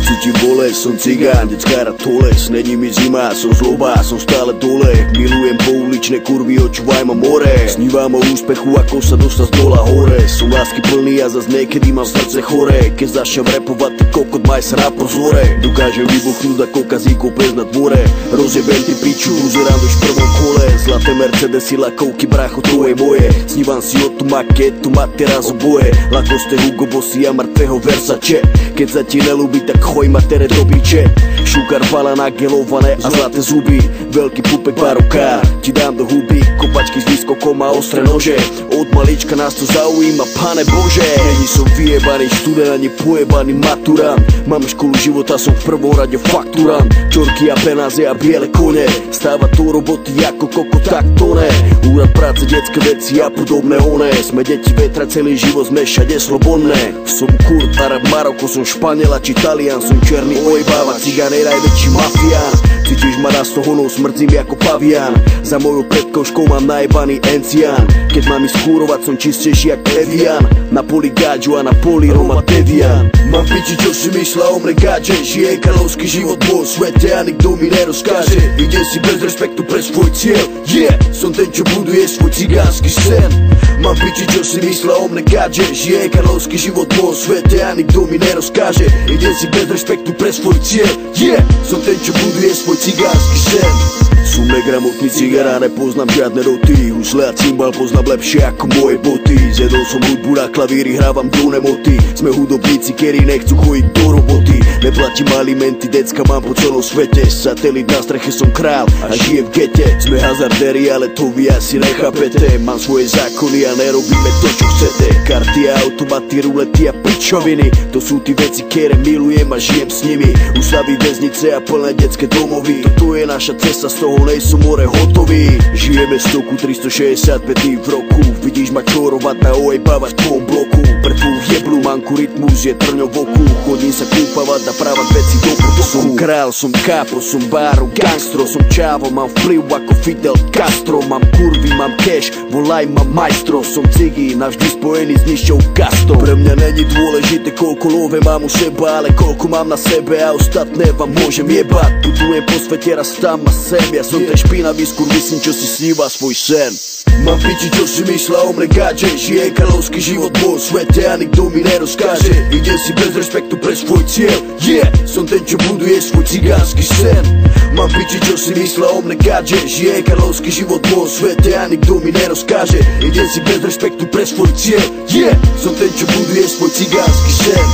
cítim bolesť, som cigán, deckára toles. Není mi zima, som zloba, som stále dole. Milujem pouličné kurvy, očúvaj ma more. Snívam o úspechu, ako sa dostať z dola hore. Som lásky plný a zas niekedy mám srdce chore. Keď začnem repovať, ty kokot, maj sa na pozore. Dokážem vybuchnúť ako kazíkov pes na dvore. Rozjebem ty piču, uzerám už v prvom kole. Zlaté Mercedesy, lakovky, bracho, to je moje. Snívam si o tú maketu, mať teraz oboje. Lakoste, Hugo Bossy a mŕtvého Versace. Keď sa ti nelúbi, tak choj ma tere do biče. Šukar pala nagelované a zlaté zuby. Veľký pupek barokár, ti dám do huby. Kopačky s výskokom a ostré nože. Od malička nás to zaujíma, pane Bože. Není som vyjebaný študent ani pojebaný maturant. Mám školu života, som v prvom rade fakturant. Čorky a penáze a biele kone. Stáva tu roboty ako koko, tak to ne. Úrad práce, detské veci a podobné one. Sme deti vetra, celý život sme všade slobodné. Som Kurt, Arab, Maroko, som Španiela či Talian. Som černý ojbáva, cigán je najväčší mafián. Cítiš ma raz toho, no smrdzím ako pavián. Za mojou predkoškou mám najebaný encián. Keď mám ísť skúrovať, som čistejší ako Evian. Na poli gáďu a na poli Roma Devian. Mám piči, čo si mysля o mne gáže. Žije kráľovský život vo svete a nikto mi nerozkáže. Ide si bez respektu pre svoj cieľ. Som ten, čo buduje svoj cigánsky sen. Mám piči, čo si mysля o mne gáže. Žije kráľovský život vo svete a nikto mi nerozkáže. Ide si bez respektu pre svoj cieľ. Som ten, čo buduje svoj cigánsky sen. Som negramotný cigár a nepoznám žiadne roty. Husle a cymbal poznám lepšie ako moje boty. Zjedol som hudbu na klavíri, hrávam do nemoty. Sme hudobníci, ktorí nechcú chodiť do roboty. Neplatím alimenty, decka mám po celom svete. Satelit na streche, som král a žijem v gete. Sme hazardéri, ale to vy asi nechápete. Mám svoje zákony a nerobíme to, čo chcete. Karty a automaty, rulety a pičoviny. To sú tí veci, ktoré milujem a žijem s nimi. Ústavy, väznice a plné detské domovy. Toto je naša cesta, z toho nejsem more hotový. Žijeme v stoku 365 v roku. Vidíš ma čorovať na ojebávať v tvojom bloku. Pre tvoju jeblu manku rytmus je trňo v oku. Chodím sa kúpavať a právať veci do potoku. Som král, som kápo, som báro, gangstro. Som čávo, mám vplyv ako Fidel Castro. Mám kurvy, mám cash, volaj ma majstro. Som cigy, navždy spojený s nižšou kastou. Pre mňa není dôležité, koľko love mám u seba, ale koľko mám na sebe a ostatné vám môžem jebať. Putujem po svete raz tam a sem. Ja som ten špinavý skurvysyn, čo si sníva svoj sen. Mám piči, čo si mysля o mne gáže. Žije kráľovský život vo svete a nikto mi nerozkáže. Ide si bez respektu pre svoj cieľ. Som ten, čo buduje svoj cigánsky sen. Mám piči, čo si mysla o mne gáže. Žije kráľovský život vo svete a nikto mi nerozkáže. Ide si bez respektu pre svoj cieľ. Som ten, čo buduje svoj cigánsky sen.